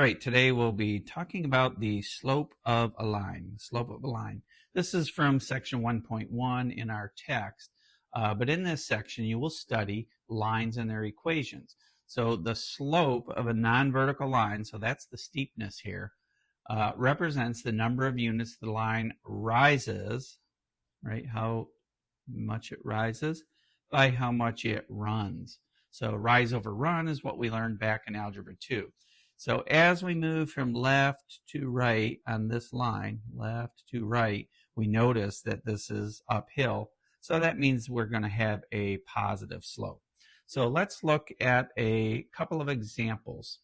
right, today we'll be talking about the slope of a line. Slope of a line. This is from section 1.1 in our text, but in this section you will study lines and their equations. So the slope of a non-vertical line, so that's the steepness here, represents the number of units the line rises, right? How much it rises by how much it runs. So rise over run is what we learned back in Algebra 2. So as we move from left to right on this line, left to right, we notice that this is uphill. So that means we're going to have a positive slope. So let's look at a couple of examples.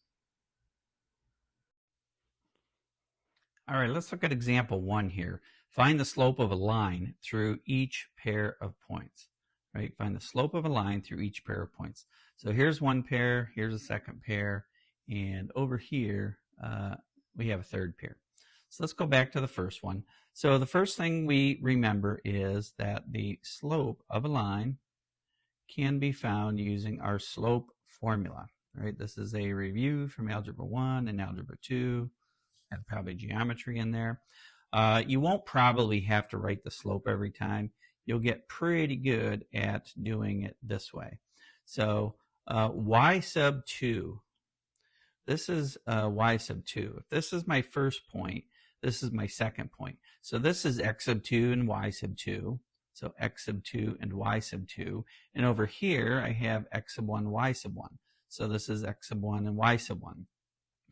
All right, let's look at example 1 here. Find the slope of a line through each pair of points. Right? Find the slope of a line through each pair of points. So here's one pair, here's a second pair, and over here we have a third pair. So let's go back to the first one. So the first thing we remember is that the slope of a line can be found using our slope formula. Right? This is a review from Algebra 1 and Algebra 2, and probably geometry in there. You won't probably have to write the slope every time. You'll get pretty good at doing it this way. So y sub 2, this is y sub 2. If this is my first point, this is my second point. So this is x sub 2 and y sub 2. So x sub 2 and y sub 2. And over here I have x sub 1, y sub 1. So this is x sub 1 and y sub 1.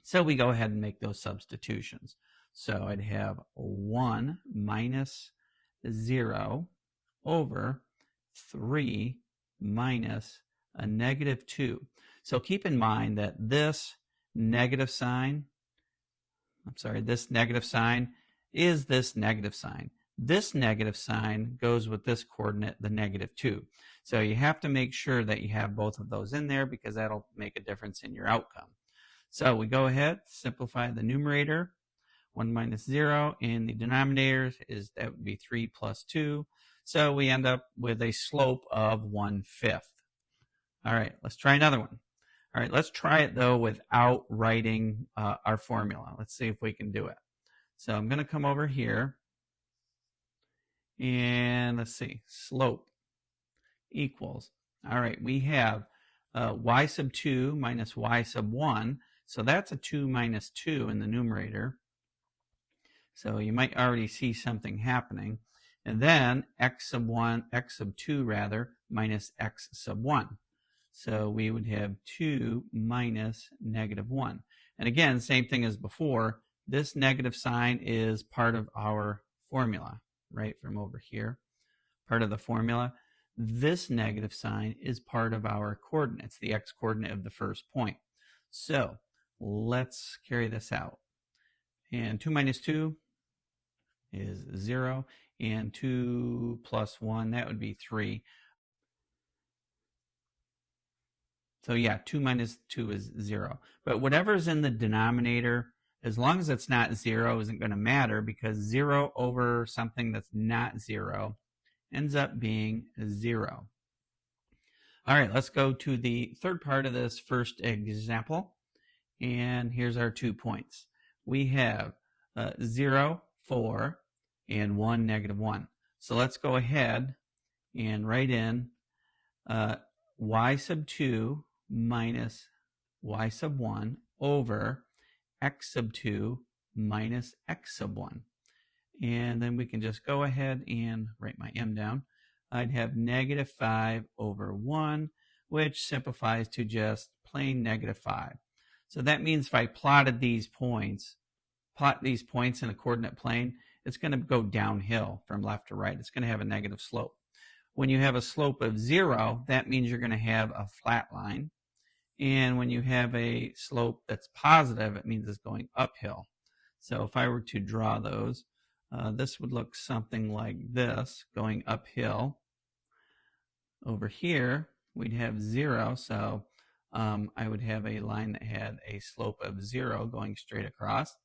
So we go ahead and make those substitutions. So I'd have 1 minus 0 over 3 minus a negative 2. So keep in mind that this negative sign is this negative sign. This negative sign goes with this coordinate, the negative 2. So you have to make sure that you have both of those in there because that'll make a difference in your outcome. So we go ahead, simplify the numerator, 1 minus 0, and the denominator that would be 3 plus 2. So we end up with a slope of 1/5. All right, let's try another one. All right, let's try it though without writing our formula. Let's see if we can do it. So I'm going to come over here and let's see, slope equals. All right, we have y sub 2 minus y sub 1. So that's a 2 minus 2 in the numerator. So you might already see something happening. And then x sub 2 minus x sub 1. So we would have 2 minus negative 1. And again, same thing as before, this negative sign is part of our formula, right, from over here, part of the formula. This negative sign is part of our coordinates, the x coordinate of the first point. So let's carry this out. And 2 minus 2 is 0, and 2 plus 1, that would be 3. So yeah, 2 minus 2 is 0. But whatever's in the denominator, as long as it's not 0, isn't going to matter because 0 over something that's not 0 ends up being 0. All right, let's go to the third part of this first example. And here's our 2 points. We have 0, 4, and 1, negative 1. So let's go ahead and write in y sub 2 minus y sub 1 over x sub 2 minus x sub 1. And then we can just go ahead and write my m down. I'd have negative 5 over 1, which simplifies to just plain negative 5. So that means if I plotted these points, in a coordinate plane, it's going to go downhill from left to right. It's going to have a negative slope. When you have a slope of 0, that means you're going to have a flat line. And when you have a slope that's positive, it means it's going uphill. So if I were to draw those, this would look something like this, going uphill. Over here, we'd have 0, so I would have a line that had a slope of 0 going straight across.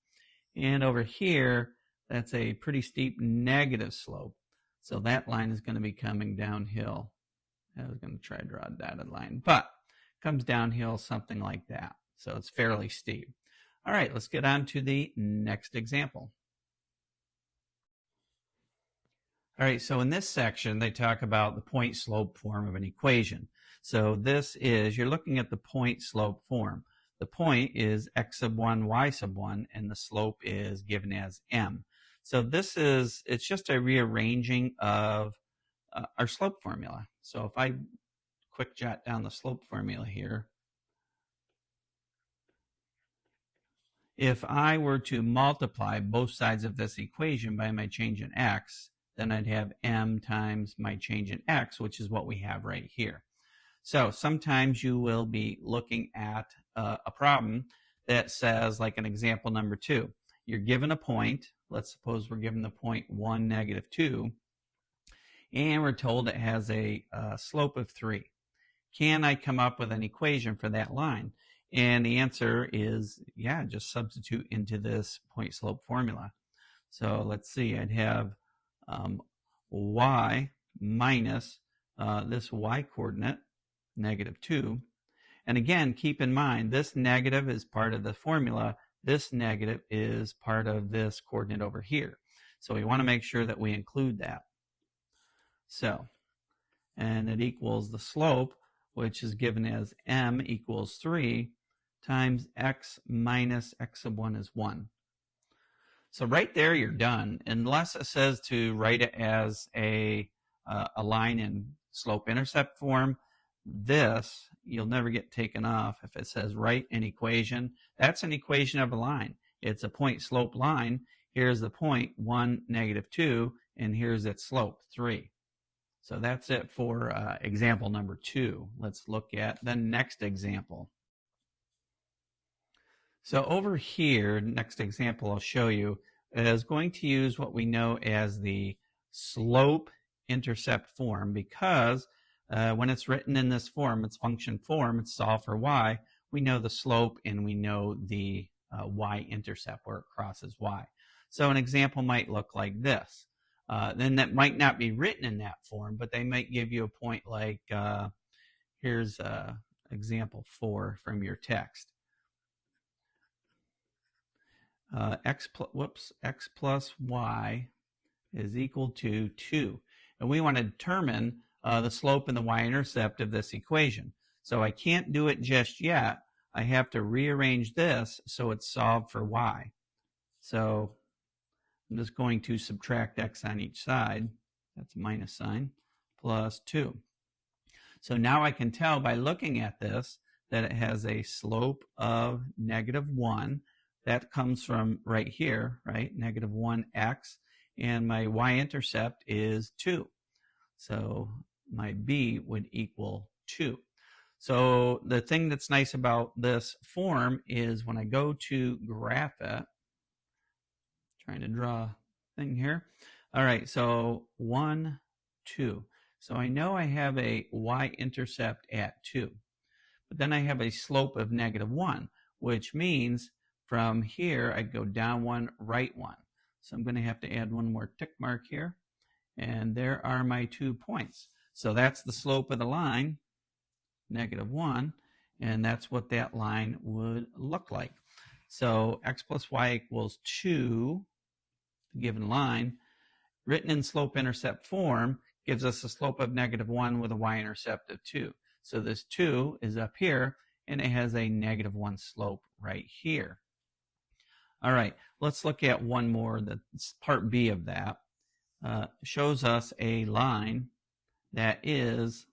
And over here, that's a pretty steep negative slope. So that line is going to be coming downhill. I was going to try to draw a dotted line, but it comes downhill something like that. So it's fairly steep. All right, let's get on to the next example. All right, so in this section, they talk about the point-slope form of an equation. So this is, you're looking at the point-slope form. The point is x sub 1, y sub 1, and the slope is given as m. So this is, it's just a rearranging of our slope formula. So if I quick jot down the slope formula here, if I were to multiply both sides of this equation by my change in x, then I'd have m times my change in x, which is what we have right here. So sometimes you will be looking at a problem that says, like an example number 2, you're given a point. Let's suppose we're given the point 1, negative 2, and we're told it has a slope of 3. Can I come up with an equation for that line? And the answer is, yeah, just substitute into this point slope formula. So let's see, I'd have y minus this y coordinate, negative 2. And again, keep in mind, this negative is part of the formula. This negative is part of this coordinate over here. So we want to make sure that we include that. So, and it equals the slope, which is given as m equals 3 times x minus x sub 1 is 1. So right there, you're done, unless it says to write it as a line in slope-intercept form. This, you'll never get taken off if it says write an equation. That's an equation of a line. It's a point-slope line. Here's the point, 1, negative 2, and here's its slope, 3. So that's it for example number 2. Let's look at the next example. So over here, next example I'll show you is going to use what we know as the slope-intercept form, because when it's written in this form, it's function form, it's solve for y, we know the slope and we know the y-intercept where it crosses y. So an example might look like this. Then that might not be written in that form, but they might give you a point like, here's example 4 from your text. X plus y is equal to 2. And we want to determine the slope and the y-intercept of this equation. So I can't do it just yet. I have to rearrange this so it's solved for y. So I'm just going to subtract x on each side. That's a minus sign, plus 2. So now I can tell by looking at this that it has a slope of negative 1. That comes from right here, right? Negative 1x. And my y-intercept is 2. So my b would equal 2. So the thing that's nice about this form is when I go to graph it, trying to draw a thing here. All right, so 1, 2. So I know I have a y-intercept at 2. But then I have a slope of negative 1, which means from here, I go down 1, right 1. So I'm going to have to add one more tick mark here. And there are my 2 points. So that's the slope of the line, negative 1. And that's what that line would look like. So x plus y equals 2, the given line, written in slope-intercept form, gives us a slope of negative 1 with a y-intercept of 2. So this 2 is up here, and it has a negative 1 slope right here. All right, let's look at one more. That's part B of that. Shows us a line that is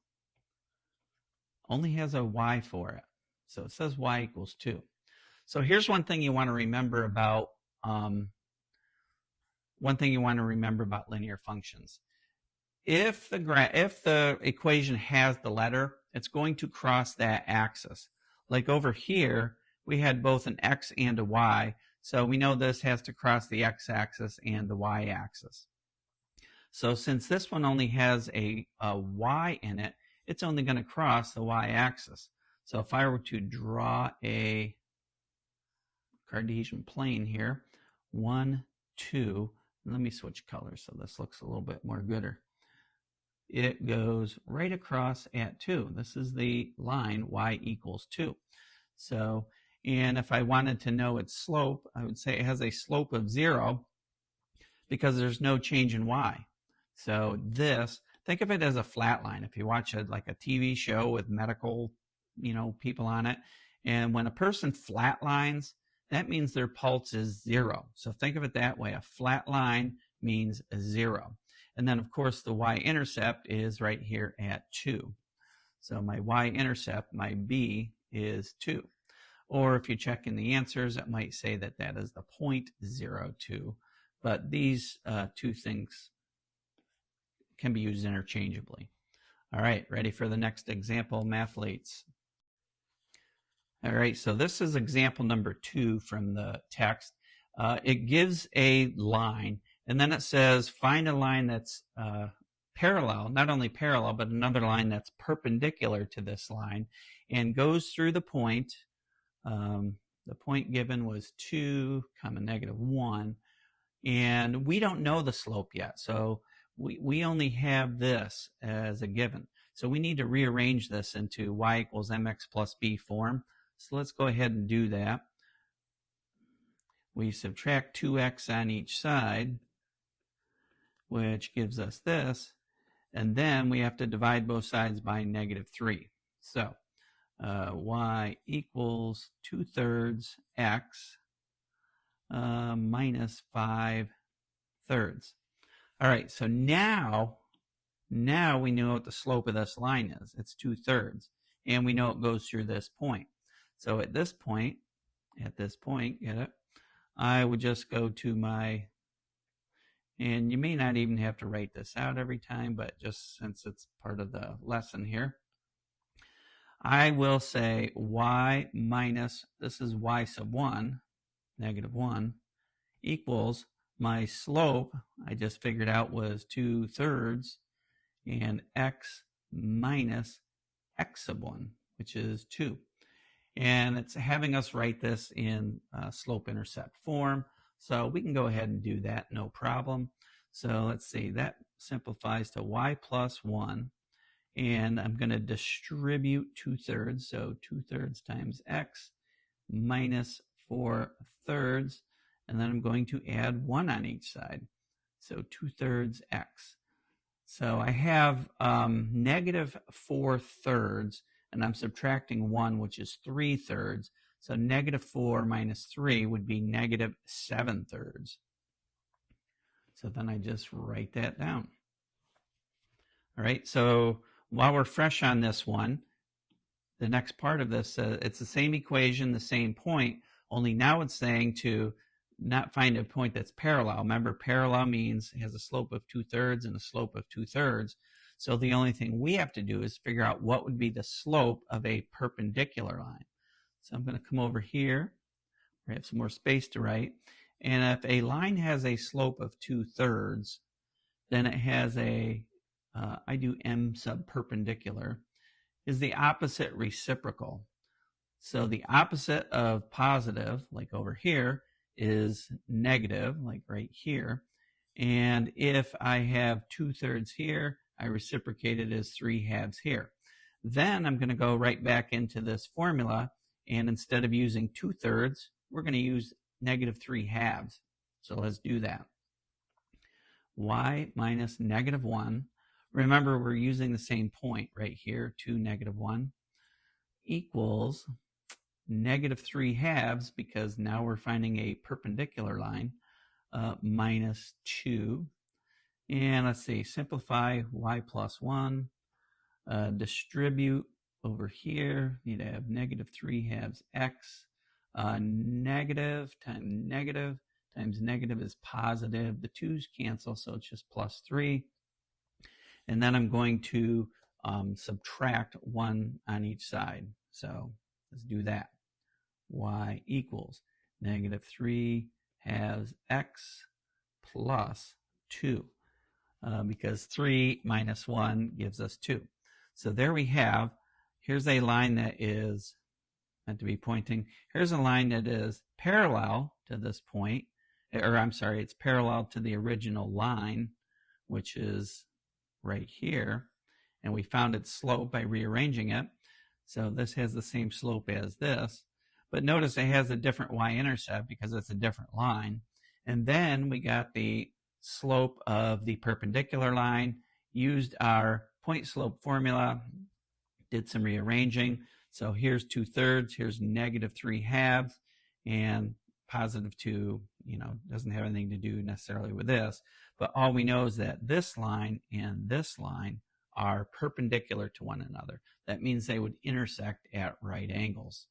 only has a y for it. So it says y equals 2. So here's one thing you want to remember about linear functions. If the equation has the letter, it's going to cross that axis. Like over here, we had both an x and a y. So we know this has to cross the x-axis and the y-axis. So since this one only has a y in it, it's only going to cross the y-axis. So if I were to draw a Cartesian plane here, 1, 2, let me switch colors so this looks a little bit more gooder. It goes right across at 2. This is the line y equals 2. So And if I wanted to know its slope, I would say it has a slope of 0 because there's no change in y. So this, think of it as a flat line. If you watch like a TV show with medical, people on it, and when a person flatlines, that means their pulse is 0. So think of it that way. A flat line means 0. And then, of course, the y-intercept is right here at 2. So my y-intercept, my b, is 2. Or if you check in the answers, it might say that that is the 0.02. But these two things can be used interchangeably. All right, ready for the next example, mathletes? All right, so this is example number 2 from the text. It gives a line, and then it says find a line that's parallel, not only parallel, but another line that's perpendicular to this line and goes through the point. The point given was 2, -1, and we don't know the slope yet, so we only have this as a given. So we need to rearrange this into y equals mx plus b form. So let's go ahead and do that. We subtract 2x on each side, which gives us this, and then we have to divide both sides by -3. So y equals 2/3 x minus 5/3. All right, so now we know what the slope of this line is. It's 2/3, and we know it goes through this point. So at this point, get it? I would just go to my, and you may not even have to write this out every time, but just since it's part of the lesson here, I will say y minus, this is y sub 1, -1, equals my slope, I just figured out, was 2/3, and x minus x sub 1, which is 2. And it's having us write this in slope-intercept form. So we can go ahead and do that, no problem. So let's see, that simplifies to y plus 1. And I'm going to distribute 2/3. So 2/3 times x minus 4/3. And then I'm going to add 1 on each side. So 2/3 x. So I have -4/3, and I'm subtracting 1, which is 3/3. So -4 minus 3 would be -7/3. So then I just write that down. All right, so while we're fresh on this one, the next part of this, it's the same equation, the same point, only now it's saying to not find a point that's parallel. Remember, parallel means it has a slope of 2/3 and a slope of 2/3. So the only thing we have to do is figure out what would be the slope of a perpendicular line. So I'm going to come over here. I have some more space to write. And if a line has a slope of 2/3, then it has a, I do m sub perpendicular, is the opposite reciprocal. So the opposite of positive, like over here, is negative, like right here. And if I have 2/3 here, I reciprocate it as 3/2 here. Then I'm going to go right back into this formula, and instead of using 2/3, we're going to use -3/2. So let's do that. Y minus -1. Remember, we're using the same point right here, 2, -1, equals -3/2, because now we're finding a perpendicular line, minus 2. And let's see, simplify y plus 1, distribute over here, need to have -3/2 x, negative times negative is positive. The 2's cancel, so it's just plus 3. And then I'm going to subtract 1 on each side. So let's do that. Y equals -3/2 x plus 2. Because 3 minus 1 gives us 2. So there we have, here's a line that is, meant to be pointing, here's a line that is parallel to this point, or I'm sorry, it's parallel to the original line, which is right here, and we found its slope by rearranging it. So this has the same slope as this, But notice it has a different y-intercept because it's a different line. And then we got the slope of the perpendicular line, used our point slope formula, did some rearranging. So here's 2/3, here's -3/2, and +2, doesn't have anything to do necessarily with this. But all we know is that this line and this line are perpendicular to one another. That means they would intersect at right angles.